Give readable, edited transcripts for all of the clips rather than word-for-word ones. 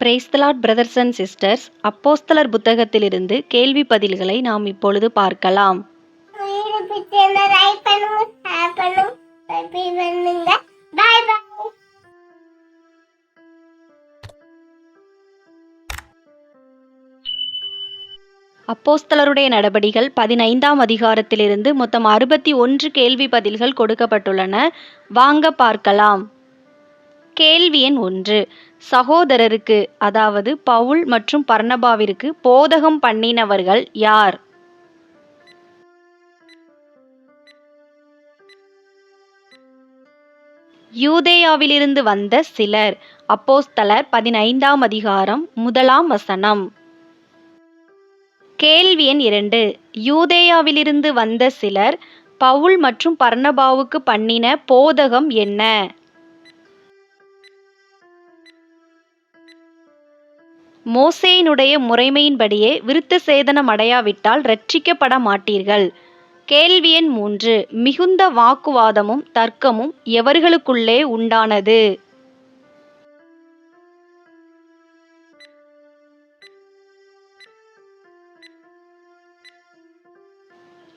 Praise the Lord brothers and sisters. அப்போஸ்தலர் புத்தகத்திலிருந்து கேள்வி பதில்களை நாம் இப்பொழுது பார்க்கலாம். அப்போஸ்தலருடைய நடபடிகள் 15ஆம் அதிகாரத்திலிருந்து மொத்தம் 61 கேள்வி பதில்கள் கொடுக்கப்பட்டுள்ளன. வாங்க பார்க்கலாம். கேள்வி எண் 1. சகோதரருக்கு, அதாவது பவுல் மற்றும் பர்னபாவிற்கு போதகம் பண்ணினவர்கள் யார்? யூதேயாவிலிருந்து வந்த சிலர். அப்போஸ்தலர் 15ஆம் அதிகாரம் 1ஆம் வசனம். கேள்வி எண் 2. யூதேயாவிலிருந்து வந்த சிலர் பவுல் மற்றும் பர்னபாவுக்கு பண்ணின போதகம் என்ன? மோசேயினுடைய முறைமையின்படியே விருத்த சேதனம் அடையாவிட்டால் இரட்சிக்கப்பட மாட்டீர்கள். கேள்வி எண் 3. மிகுந்த வாக்குவாதமும் தர்க்கமும் எவர்களுக்குள்ளே உண்டானது?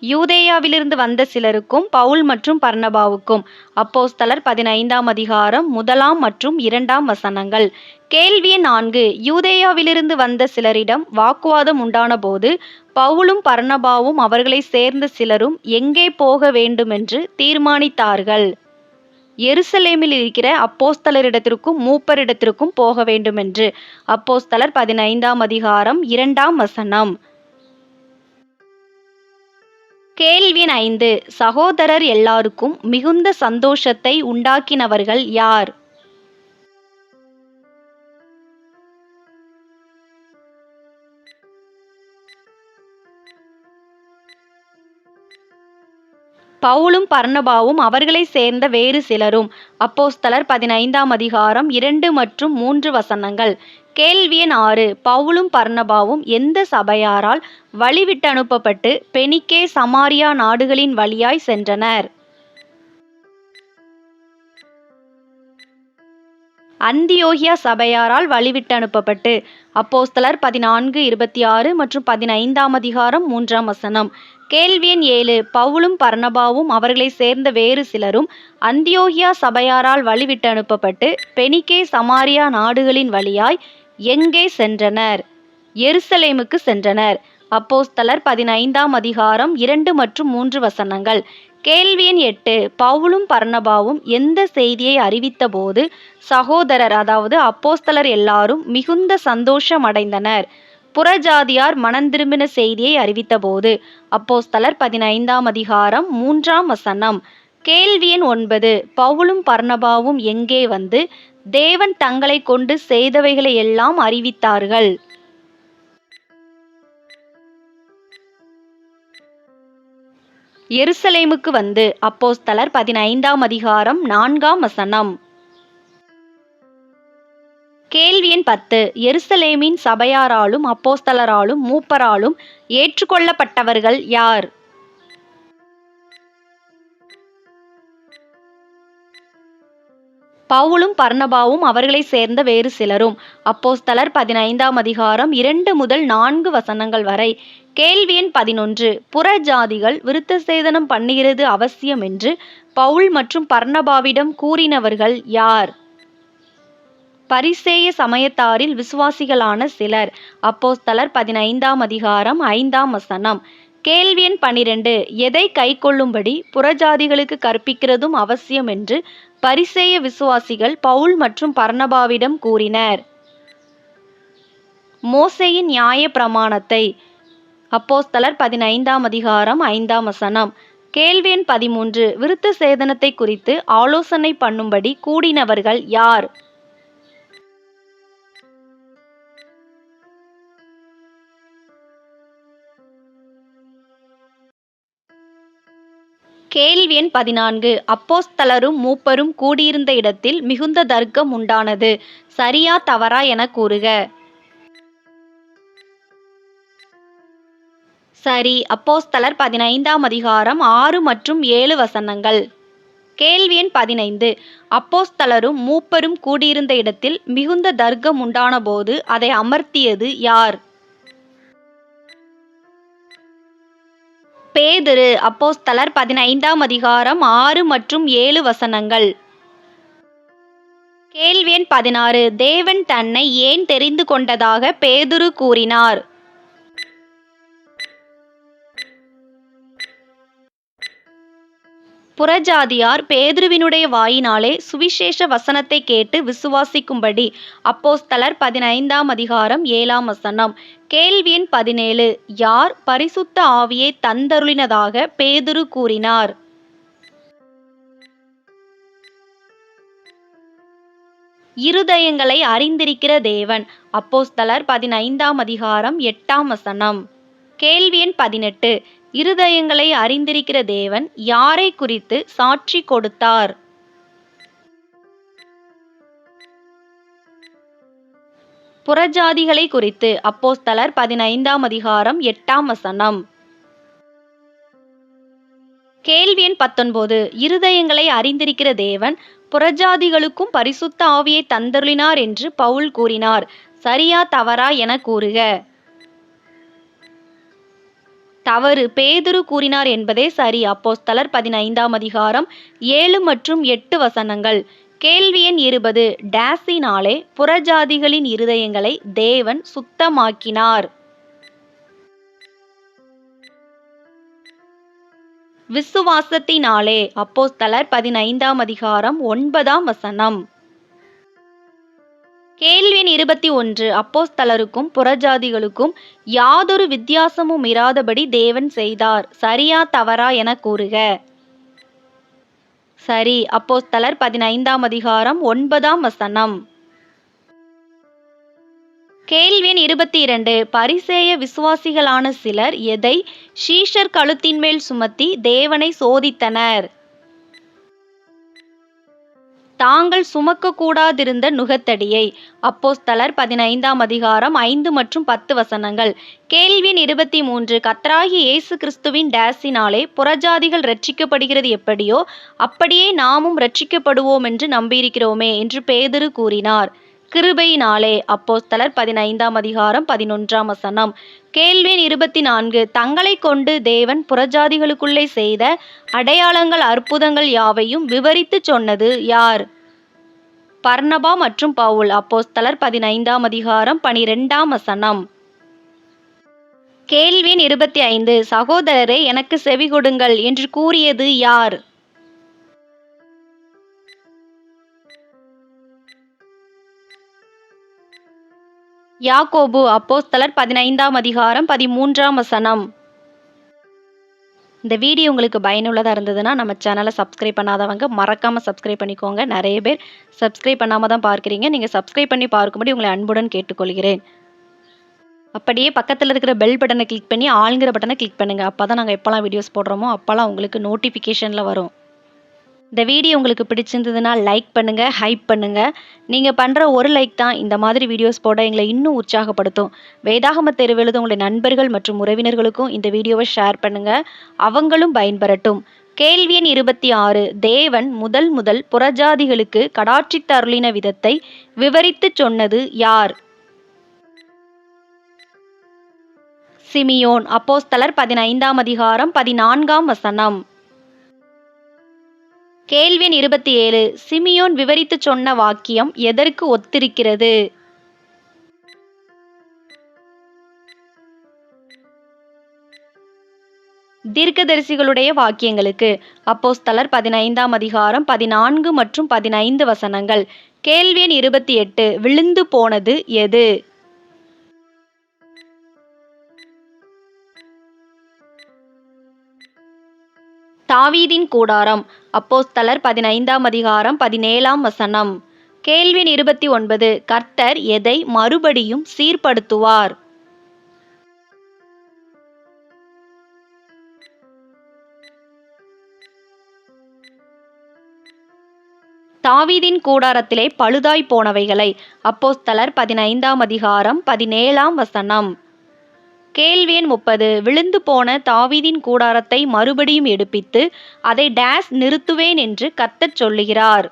யூதேயாவிலிருந்து வந்த சிலருக்கும் பவுல் மற்றும் பர்னபாவுக்கும். அப்போஸ்தலர் 15ஆம் அதிகாரம் 1ஆம் மற்றும் 2ஆம் வசனங்கள். கேள்வி எண் 4. யூதேயாவிலிருந்து வந்த சிலரிடம் வாக்குவாதம் உண்டானபோது பவுலும் பர்னபாவும் அவர்களை சேர்ந்த சிலரும் எங்கே போக வேண்டுமென்று தீர்மானித்தார்கள்? எருசலேமில் இருக்கிற அப்போஸ்தலரிடத்திற்கும் மூப்பரிடத்திற்கும் போக வேண்டுமென்று. அப்போஸ்தலர் 15ஆம் அதிகாரம் 2ஆம் வசனம். கேள்வி எண் 5. சகோதரர் எல்லாருக்கும் மிகுந்த சந்தோஷத்தை உண்டாக்கினவர்கள் யார்? பவுலும் பர்னபாவும் அவர்களை சேர்ந்த வேறு சிலரும். அப்போஸ்தலர் 15ஆம் அதிகாரம் 2 மற்றும் 3 வசனங்கள். கேள்வி எண் 6. பவுலும் பர்னபாவும் எந்த சபையாரால் வழிவிட்டு அனுப்பப்பட்டு பெனிக்கே சமாரியா நாடுகளின் வழியாய் சென்றனர்? அந்தியோகியா சபையாரால் வழிவிட்டு அனுப்பப்பட்டு. அப்போஸ்தலர் 14:26 மற்றும் 15ஆம் அதிகாரம் 3ஆம் வசனம். கேள்வி எண் 7. பவுலும் பர்னபாவும் அவர்களை சேர்ந்த வேறு சிலரும் அந்தியோகியா சபையாரால் வழிவிட்டு அனுப்பப்பட்டு பெனிக்கே சமாரியா நாடுகளின் வழியாய் எங்கே சென்றனர்? எருசலேமுக்கு சென்றனர். அப்போஸ்தலர் 15ஆம் அதிகாரம் 2 மற்றும் 3 வசனங்கள். கேள்வி எண் 8. பவுலும் பர்னபாவும் எந்த செய்தியை அறிவித்த போது சகோதரர், அதாவது அப்போஸ்தலர் எல்லாரும் மிகுந்த சந்தோஷம் அடைந்தனர்? புறஜாதியார் மனந்திரும்பின செய்தியை அறிவித்த போது. அப்போஸ்தலர் 15ஆம் அதிகாரம் 3ஆம் வசனம். கேள்வி எண் 9. பவுலும் பர்னபாவும் எங்கே வந்து தேவன் தங்களை கொண்டு செய்தவைகளை எல்லாம் அறிவித்தார்கள்? எருசலேமுக்கு வந்து. அப்போஸ்தலர் 15ஆம் அதிகாரம் 4ஆம் வசனம். கேள்வி எண் 10. எருசலேமின் சபையாராலும் அப்போஸ்தலராலும் மூப்பராலும் ஏற்றுக்கொள்ளப்பட்டவர்கள் யார்? பவுலும் பர்னபாவும் அவர்களை சேர்ந்த வேறு சிலரும். அப்போஸ்தலர் 15ஆம் அதிகாரம் 2 முதல் 4 வசனங்கள் வரை. கேள்வி எண் 11. புறஜாதிகள் விருத்த சேதனம் பண்ணுகிறது அவசியம் என்று பவுல் மற்றும் பர்னபாவிடம் கூறினவர்கள் யார்? பரிசேய சமயத்தாரில் விசுவாசிகளான சிலர். அப்போஸ்தலர் 15ஆம் அதிகாரம் 5ஆம் வசனம். கேள்வி எண் 12. எதை கைக்கொள்ளும்படி புறஜாதிகளுக்கு கற்பிக்கிறதும் அவசியம் என்று பரிசேய விசுவாசிகள் பவுல் மற்றும் பர்னபாவிடம் கூறினர்? மோசேயின் நியாய பிரமாணத்தை. அப்போஸ்தலர் 15ஆம் அதிகாரம் 5ஆம் வசனம். கேள்வி எண் 13. விருத்த சேதனத்தை குறித்து ஆலோசனை பண்ணும்படி கூடினவர்கள் யார்? கேள்வி எண் 14. அப்போஸ்தலரும் மூப்பரும் கூடியிருந்த இடத்தில் மிகுந்த தர்க்கம் உண்டானது. சரியா தவறா என கூறுக. சரி. அப்போஸ்தலர் 15ஆம் அதிகாரம் 6 மற்றும் 7 வசனங்கள். கேள்வி எண் 15. அப்போஸ்தலரும் மூப்பரும் கூடியிருந்த இடத்தில் மிகுந்த தர்க்கம் உண்டானபோது அதை அமர்த்தியது யார்? பேதுரு. அப்போஸ்தலர் 15ஆம் அதிகாரம் 6 மற்றும் 7 வசனங்கள். கேள்வி எண் 16. தேவன் தன்னை ஏன் தெரிந்து கொண்டதாக பேதுரு கூறினார்? புறஜாதியார் பேதுருவினுடைய வாயினாலே சுவிசேஷ வசனத்தை கேட்டு விசுவாசிக்கும்படி. அப்போஸ்தலர் 15ஆம் அதிகாரம் 7ஆம் வசனம். கேள்வி எண் 17. யார் பரிசுத்த ஆவியை தந்தருளினதாக பேதுரு கூறினார்? இருதயங்களை அறிந்திருக்கிற தேவன். அப்போஸ்தலர் 15ஆம் அதிகாரம் 8ஆம் வசனம். கேள்வி எண் 18. இருதயங்களை அறிந்திருக்கிற தேவன் யாரை குறித்து சாட்சி கொடுத்தார்? புறஜாதிகளை குறித்து. அப்போஸ்தலர் 15ஆம் அதிகாரம் 8ஆம் வசனம். கேள்வி எண் 19. இருதயங்களை அறிந்திருக்கிற தேவன் புறஜாதிகளுக்கும் பரிசுத்த ஆவியை தந்தருளினார் என்று பவுல் கூறினார். சரியா தவறா என கூறுக. தவறு. பேதுரு கூறினார் என்பதே சரி. அப்போஸ்தலர் 15ஆம் அதிகாரம் 7 மற்றும் 8 வசனங்கள். கேள்வி எண் 20. டேஸினாலே புறஜாதிகளின் இருதயங்களை தேவன் சுத்தமாக்கினார்? விசுவாசத்தினாலே. அப்போஸ்தலர் 15ஆம் அதிகாரம் 9ஆம் வசனம். கேள்வி எண் 21. அப்போஸ்தலருக்கும் புறஜாதிகளுக்கும் யாதொரு வித்தியாசமும் இராதபடி தேவன் செய்தார். சரியா தவறா என கூறுக. சரி. அப்போஸ்தலர் 15ஆம் அதிகாரம் 9ஆம் வசனம். கேள்வி எண் 22. பரிசேய விசுவாசிகளான சிலர் எதை சீஷர் கழுத்தின் மேல் சுமத்தி தேவனை சோதித்தனர்? தாங்கள் சுமக்க கூடாதிருந்த நுகத்தடியை. அப்போஸ்தலர் 15ஆம் அதிகாரம் 5 மற்றும் 10 வசனங்கள். கேள்வி எண் 23. கர்த்தராகிய இயேசு கிறிஸ்துவின் டேஸினாலே புறஜாதிகள் இரட்சிக்கப்படுகிறது எப்படியோ அப்படியே நாமும் இரட்சிக்கப்படுவோம் என்று நம்பியிருக்கிறோமே என்று பேதுரு கூறினார். கிருபையினாலே. அப்போஸ்தலர் 15ஆம் அதிகாரம் 11ஆம் வசனம். கேள்வி எண் 24. தங்களை கொண்டு தேவன் புறஜாதிகளுக்குள்ளே செய்த அடையாளங்கள் அற்புதங்கள் யாவையும் விவரித்து சொன்னது யார்? பர்னபா மற்றும் பவுல். அப்போஸ்தலர் 15ஆம் அதிகாரம் 12ஆம் வசனம். கேள்வி எண் 25. சகோதரரே எனக்கு செவி கொடுங்கள் என்று கூறியது யார்? யாக்கோபு. அப்போஸ்தலர் 15ஆம் அதிகாரம் 13ஆம் வசனம். இந்த வீடியோ உங்களுக்கு பயனுள்ளதாக இருந்ததுன்னா நம்ம சேனலை சப்ஸ்கிரைப் பண்ணாதவங்க மறக்காமல் சப்ஸ்கிரைப் பண்ணிக்கோங்க. நிறைய பேர் சப்ஸ்கிரைப் பண்ணாமல் தான் பார்க்குறீங்க. நீங்கள் சப்ஸ்கிரைப் பண்ணி பார்க்கும்படி உங்களை அன்புடன் கேட்டுக்கொள்கிறேன். அப்படியே பக்கத்தில் இருக்கிற பெல் பட்டனை கிளிக் பண்ணி ஆளுங்கிற பட்டனை கிளிக் பண்ணுங்கள். அப்போ தான் நாங்கள் எப்போல்லாம் வீடியோஸ் போடுறோமோ அப்போல்லாம் உங்களுக்கு நோட்டிஃபிகேஷனில் வரும். இந்த வீடியோ உங்களுக்கு பிடிச்சிருந்ததுன்னா லைக் பண்ணுங்கள், ஹைப் பண்ணுங்கள். நீங்கள் பண்ணுற ஒரு லைக் தான் இந்த மாதிரி வீடியோஸ் போட எங்களை இன்னும் உற்சாகப்படுத்தும். வேதாகம தேர்வு எழுத உங்களுடைய நண்பர்கள் மற்றும் உறவினர்களுக்கும் இந்த வீடியோவை ஷேர் பண்ணுங்கள். அவங்களும் பயன்பெறட்டும். கேள்வி எண் 26. தேவன் முதல் புறஜாதிகளுக்கு கடாட்சித்து அருளின விதத்தை விவரித்து சொன்னது யார்? சிமியோன். அப்போஸ்தலர் 15ஆம் அதிகாரம் 14ஆம் வசனம். கேள்வி எண் 27. சிமியோன் விவரித்து சொன்ன வாக்கியம் எதற்கு ஒத்திருக்கிறது? தீர்க்கதரிசிகளுடைய வாக்கியங்களுக்கு. அப்போஸ்தலர் 15ஆம் அதிகாரம் 14 மற்றும் 15 வசனங்கள். கேள்வி எண் 28. விழுந்து போனது எது? தாவீதின் கூடாரம். அப்போஸ்தலர் 15ஆம் அதிகாரம் 17ஆம் வசனம். கேள்வி எண் 29. கர்த்தர் எதை மறுபடியும் சீர்படுத்துவார்? தாவீதின் கூடாரத்திலே பழுதாய் போனவைகளை. அப்போஸ்தலர் 15ஆம் அதிகாரம் 17ஆம் வசனம். கேள்வி எண் 30 விழுந்து போன தாவீதின் கூடாரத்தை மறுபடியும் எடுப்பித்து அதை டேஸ் நிறுத்துவேன் என்று கர்த்தர் சொல்லுகிறார்.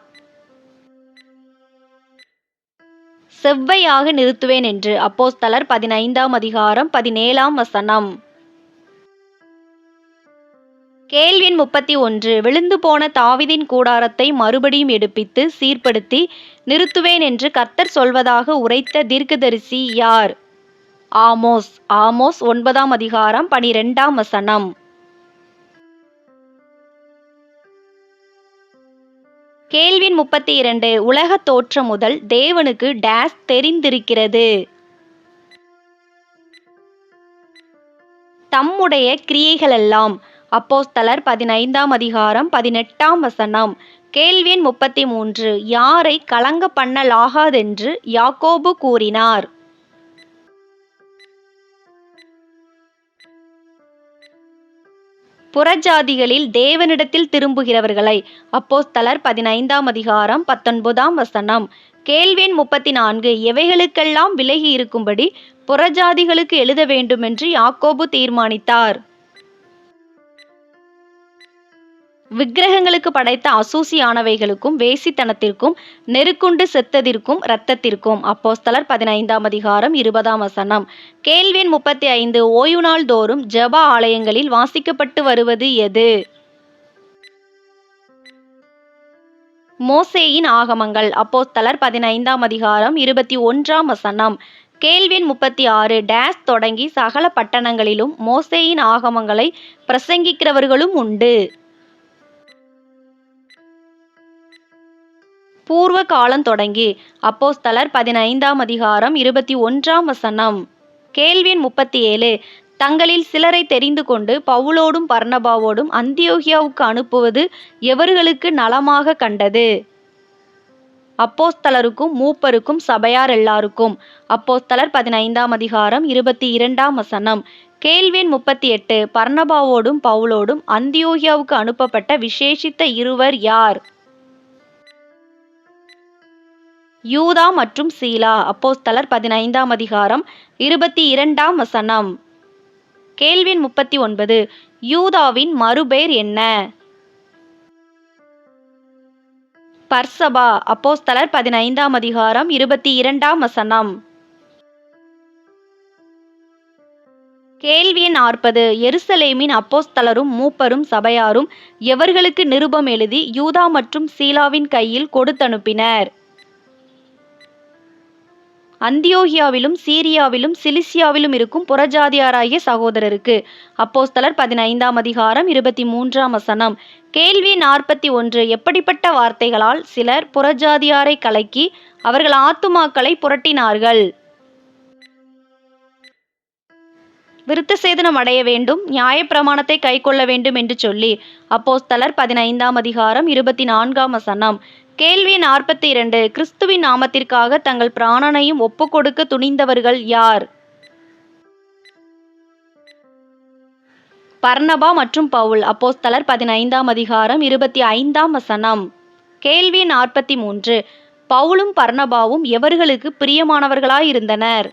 செவ்வையாக நிறுத்துவேன் என்று. அப்போஸ்தலர் 15ஆம் அதிகாரம் 17ஆம் வசனம். கேள்வி எண் 31 விழுந்து போன தாவீதின் கூடாரத்தை மறுபடியும் எடுப்பித்து சீர்படுத்தி நிறுத்துவேன் என்று கர்த்தர் சொல்வதாக உரைத்த தீர்க்கதரிசி யார்? ஆமோஸ். ஆமோஸ் 9ஆம் அதிகாரம் 12ஆம் வசனம். கேள்வி எண் 32 உலக தோற்றம் முதல் தேவனுக்கு டேஸ் தெரிந்திருக்கிறது. தம்முடைய கிரியைகளெல்லாம். அப்போஸ்தலர் 15ஆம் அதிகாரம் 18ஆம் வசனம். கேள்வி எண் 33 யாரை கலங்க பண்ணலாகாதென்று யாக்கோபு கூறினார்? புறஜாதிகளில் தேவனிடத்தில் திரும்புகிறவர்களை. அப்போஸ்தலர் 15ஆம் அதிகாரம் 19ஆம் வசனம். கேள்வி எண் 34 எவைகளுக்கெல்லாம் விலகி இருக்கும்படி புறஜாதிகளுக்கு எழுத வேண்டுமென்று யாக்கோபு தீர்மானித்தார்? விக்கிரகங்களுக்கு படைத்த அசூசியானவைகளுக்கும் வேசித்தனத்திற்கும் நெருக்குண்டு செத்ததிற்கும் இரத்தத்திற்கும். அப்போஸ்தலர் 15ஆம் அதிகாரம் 20ஆம் வசனம். கேள்வி எண் 35 ஓய்வு நாள் தோறும் ஜெப ஆலயங்களில் வாசிக்கப்பட்டு வருவது எது? மோசேயின் ஆகமங்கள். அப்போஸ்தலர் 15ஆம் அதிகாரம் 21ஆம் வசனம். கேள்வி எண் 36 டேஸ் தொடங்கி சகல பட்டணங்களிலும் மோசேயின் ஆகமங்களை பிரசங்கிக்கிறவர்களும் உண்டு. பூர்வ காலம் தொடங்கி. அப்போஸ்தலர் 15ஆம் அதிகாரம் 21ஆம் வசனம். கேள்வி எண் 37 தங்களில் சிலரை தெரிந்து கொண்டு பவுலோடும் பர்னபாவோடும் அந்தியோகியாவுக்கு அனுப்புவது எவர்களுக்கு நலமாக கண்டது? அப்போஸ்தலருக்கும் மூப்பருக்கும் சபையார் எல்லாருக்கும். அப்போஸ்தலர் 15ஆம் அதிகாரம் 22ஆம் வசனம். கேள்வி எண் 38 பர்னபாவோடும் பவுலோடும் அந்தியோகியாவுக்கு அனுப்பப்பட்ட விசேஷித்த இருவர் யார்? யூதா மற்றும் சீலா. அப்போஸ்தலர் 15ஆம் அதிகாரம் 22ஆம் வசனம். கேள்வி எண் 39 யூதாவின் மறுபெயர் என்ன? பர்சபா. அப்போஸ்தலர் 15ஆம் அதிகாரம் 22ஆம் வசனம். கேள்வி எண் 40 எருசலேமின் அப்போஸ்தலரும் மூப்பரும் சபையாரும் எவர்களுக்கு நிருபம் எழுதி யூதா மற்றும் சீலாவின் கையில் கொடுத்தனுப்பினர்? அந்தியோகியாவிலும் சீரியாவிலும் சிலிசியாவிலும் இருக்கும் புறஜாதியாராகிய சகோதரருக்கு. அப்போஸ்தலர் 15ஆம் அதிகாரம் 23ஆம் வசனம். கேள்வி 41 எப்படிப்பட்ட வார்த்தைகளால் சிலர் புறஜாதியாரை கலக்கி அவர்கள் ஆத்துமாக்களை புரட்டினார்கள்? விருத்தசேதனம் அடைய வேண்டும், நியாயப்பிரமாணத்தை கைக்கொள்ள வேண்டும் என்று சொல்லி. அப்போஸ்தலர் 15ஆம் அதிகாரம் 24ஆம் வசனம். கேள்வி 42 கிறிஸ்துவின் நாமத்திற்காக தங்கள் பிராணனையும் ஒப்புக்கொடுக்க துணிந்தவர்கள் யார்? பர்னபா மற்றும் பவுல். அப்போஸ்தலர் 15ஆம் அதிகாரம் 25ஆம் வசனம். கேள்வி 43 பவுலும் பர்னபாவும் எவர்களுக்கு பிரியமானவர்களாயிருந்தனர்?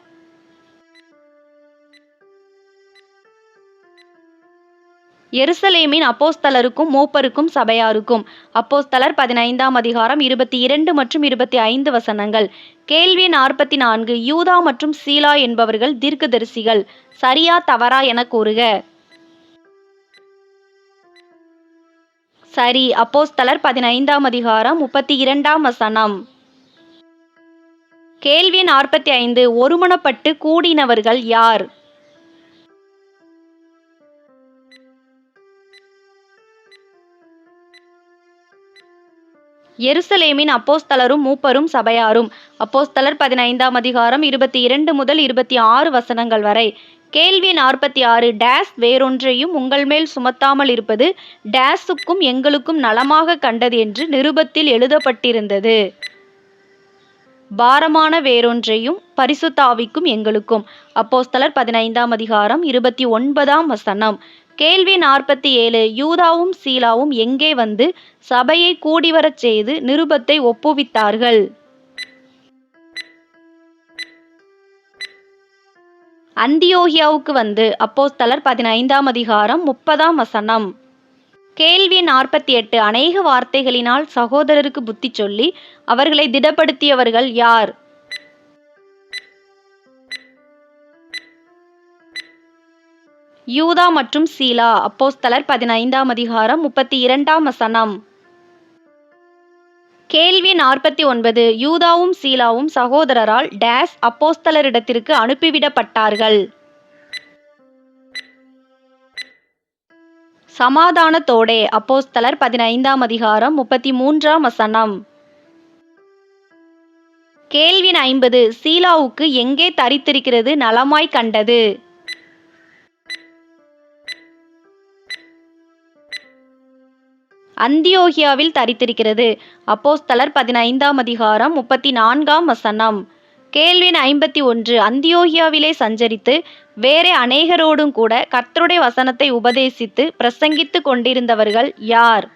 எருசலேமின் அப்போஸ்தலருக்கும் மூப்பருக்கும் சபையாருக்கும். அப்போஸ்தலர் 15ஆம் அதிகாரம் 22 மற்றும் 25 வசனங்கள். கேள்வி 44 யூதா மற்றும் சீலா என்பவர்கள் தீர்க்கதரிசிகள். சரியா தவறா என கூறுக. சரி. அப்போஸ்தலர் 15ஆம் அதிகாரம் 32ஆம் வசனம். கேள்வி 45 ஒருமனப்பட்டு கூடினவர்கள் யார்? எருசலேமின் அப்போஸ்தலரும் மூப்பரும் சபையாரும். அப்போஸ்தலர் 15ஆம் அதிகாரம் 22 முதல் 26 வசனங்கள் வரை. கேள்வி 46 டேஸ் வேறொன்றையும் உங்கள் மேல் சுமத்தாமல் இருப்பது டேஸுக்கும் எங்களுக்கும் நலமாக கண்டது என்று நிருபத்தில் எழுதப்பட்டிருந்தது. பாரமான வேறொன்றையும் பரிசுத்த ஆவிக்கும் எங்களுக்கும். அப்போஸ்தலர் 15ஆம் அதிகாரம் 29ஆம் வசனம். கேள்வி 47 யூதாவும் சீலாவும் எங்கே வந்து சபையை கூடிவரச் செய்து நிருபத்தை ஒப்புவித்தார்கள்? அந்தியோகியாவுக்கு வந்து அப்போஸ்தலர் 15ஆம் அதிகாரம் 30ஆம் வசனம். கேள்வி 48. அநேக வார்த்தைகளினால் சகோதரருக்கு புத்தி சொல்லி அவர்களை திடப்படுத்தியவர்கள் யார்? யூதா மற்றும் சீலா. அப்போஸ்தலர் 15ஆம் அதிகாரம் 32ஆம் வசனம். கேள்வி 49. யூதாவும் சீலாவும் சகோதரரால் டேஸ் அப்போஸ்தலரிடத்திற்கு அனுப்பிவிடப்பட்டார்கள். சமாதானத்தோடே. அப்போஸ்தலர் 15ஆம் அதிகாரம் 33ஆம் வசனம். கேள்வி 50. சீலாவுக்கு எங்கே தரித்திருக்கிறது நலமாய் கண்டது? அந்தியோகியாவில் தரித்திருக்கிறது. அப்போஸ்தலர் 15ஆம் அதிகாரம் 34ஆம் வசனம். கேள்வி 51. அந்தியோகியாவிலே சஞ்சரித்து வேறே அநேகரோடும் கூட கர்த்தருடைய வசனத்தை உபதேசித்து பிரசங்கித்து கொண்டிருந்தவர்கள் யார்?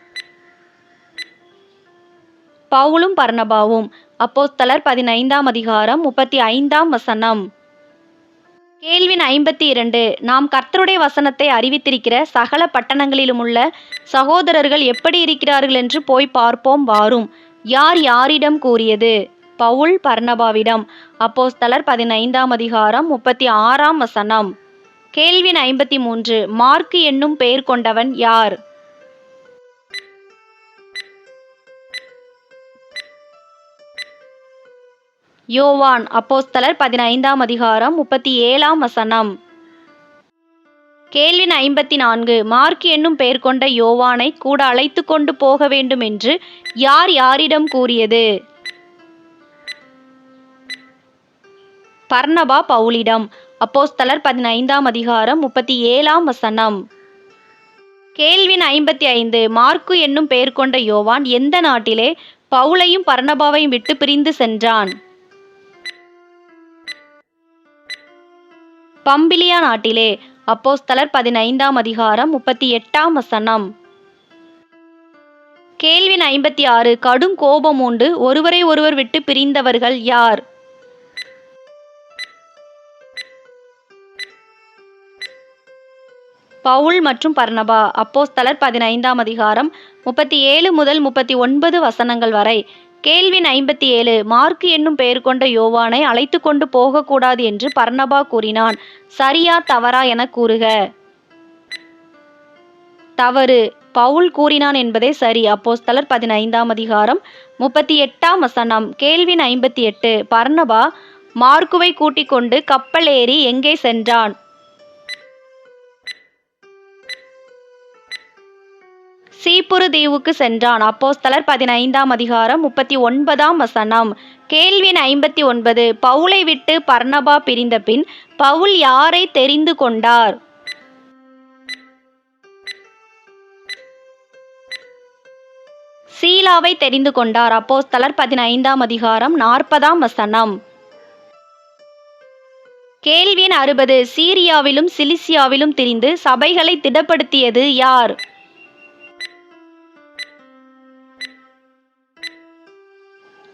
பவுலும் பர்னபாவும். அப்போஸ்தலர் 15ஆம் அதிகாரம் 35ஆம் வசனம். கேள்வி 52. நாம் கர்த்தருடைய வசனத்தை அறிவித்திருக்கிற சகல பட்டணங்களிலுமுள்ள சகோதரர்கள் எப்படி இருக்கிறார்கள் என்று போய் பார்ப்போம் வாரும். யார் யாரிடம் கூறியது? பவுல் பர்னபாவிடம். அப்போஸ்தலர் 15ஆம் அதிகாரம் 36ஆம் வசனம். கேள்வி 53. மார்க்கு என்னும் பெயர் கொண்டவன் யார்? யோவான். அப்போஸ்தலர் 15ஆம் அதிகாரம் 37ஆம் வசனம். கேள்வி 54. மார்க்கு என்னும் பெயர் கொண்ட யோவானை கூட அழைத்து கொண்டு போக வேண்டும் என்று யார் யாரிடம் கூறியது? பர்னபா பவுலிடம். அப்போஸ்தலர் 15ஆம் அதிகாரம் 37ஆம் வசனம். கேள்வி 55. மார்க்கு என்னும் பெயர் கொண்ட யோவான் எந்த நாட்டிலே பவுலையும் பர்னபாவையும் விட்டு பிரிந்து சென்றான்? பம்பிலியா நாட்டிலே. அப்போஸ்தலர் 15ஆம் அதிகாரம் 38ஆம் வசனம். கேள்வி 56. கடும் கோபமூண்டு ஒருவரை ஒருவர் விட்டு பிரிந்தவர்கள் யார்? பவுல் மற்றும் பர்னபா. அப்போஸ்தலர் 15ஆம் அதிகாரம் 37 முதல் 39 வசனங்கள் வரை. கேள்வி 57. மார்க்கு என்னும் பெயர் கொண்ட யோவானை அழைத்து கொண்டு போகக்கூடாது என்று பர்னபா கூறினான். சரியா தவறா என கூறுக. தவறு. பவுல் கூறினான் என்பதே சரி. அப்போஸ்தலர் 15ஆம் அதிகாரம் 38ஆம் வசனம். கேள்வி 58. பர்னபா மார்க்குவை கூட்டிக் கொண்டு கப்பல் ஏறி எங்கே சென்றான்? சீப்புரு தீவுக்கு சென்றான். அப்போஸ்தலர் 15ஆம் அதிகாரம் 39ஆம் வசனம். கேள்வி 59. பவுலை விட்டு பர்னபா பிரிந்த பின் பவுல் யாரை தெரிந்து கொண்டார்? சீலாவை தெரிந்து கொண்டார். அப்போஸ்தலர் 15ஆம் அதிகாரம் 40ஆம் வசனம். கேள்வி 60. சீரியாவிலும் சிலிசியாவிலும் திரிந்து சபைகளை திடப்படுத்தியது யார்?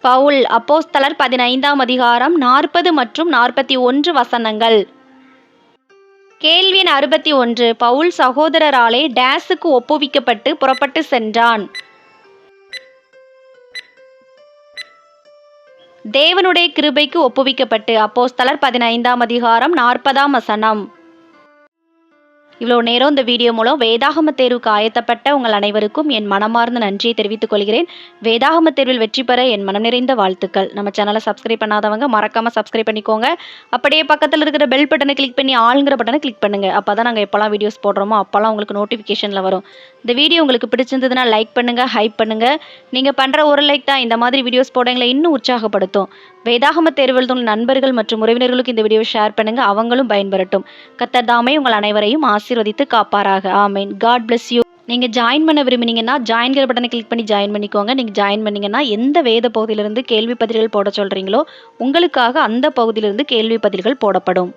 பவுல். அப்போஸ்தலர் 15ஆம் அதிகாரம் 40 மற்றும் 41 வசனங்கள். கேள்வி 61. பவுல் சகோதரராலே டேஸுக்கு ஒப்புவிக்கப்பட்டு புறப்பட்டு சென்றான். தேவனுடைய கிருபைக்கு ஒப்புவிக்கப்பட்டு. அப்போஸ்தலர் 15ஆம் அதிகாரம் 40ஆம் வசனம். இவ்வளோ நேரம் இந்த வீடியோ மூலம் வேதாகம தேர்வுக்கு ஆயத்தப்பட்ட உங்கள் அனைவருக்கும் என் மனமார்ந்த நன்றியை தெரிவித்துக் கொள்கிறேன். வேதாகம தேர்வில் வெற்றி பெற என் மனம் நிறைந்த வாழ்த்துக்கள். நம்ம சேனலை சப்ஸ்கிரைப் பண்ணாதவங்க மறக்காம சப்ஸ்கிரைப் பண்ணிக்கோங்க. அப்படியே பக்கத்தில் இருக்கிற பெல் பட்டனை கிளிக் பண்ணி ஆளுங்கிற பட்டனை கிளிக் பண்ணுங்க. அப்பதான் நாங்கள் எப்போல்லாம் வீடியோஸ் போடுறோமோ அப்போல்லாம் உங்களுக்கு நோட்டிஃபிகேஷனில் வரும். இந்த வீடியோ உங்களுக்கு பிடிச்சிருந்ததுன்னா லைக் பண்ணுங்க, ஹைப் பண்ணுங்க. நீங்கள் பண்ணுற ஒரு லைக் தான் இந்த மாதிரி வீடியோஸ் போடுறவங்களை இன்னும் உற்சாகப்படுத்தும். வேதாகம தேர்வில் உள்ள நண்பர்கள் மற்றும் உறவினர்களுக்கு இந்த வீடியோவை ஷேர் பண்ணுங்க, அவங்களும் பயன்பெறட்டும். கர்த்தர் தாமே உங்கள் அனைவரையும் ஆசீர்வதித்து காப்பாராக. ஆமென். God bless you. நீங்கள் ஜாயின் பண்ண விரும்பினீங்கன்னா ஜாயின்கிற பட்டனை கிளிக் பண்ணி ஜாயின் பண்ணிக்கோங்க. நீங்கள் ஜாயின் பண்ணிங்கன்னா எந்த வேத பகுதியிலிருந்து கேள்வி பதில்கள் போட சொல்கிறீங்களோ உங்களுக்காக அந்த பகுதியிலிருந்து கேள்வி பதில்கள் போடப்படும்.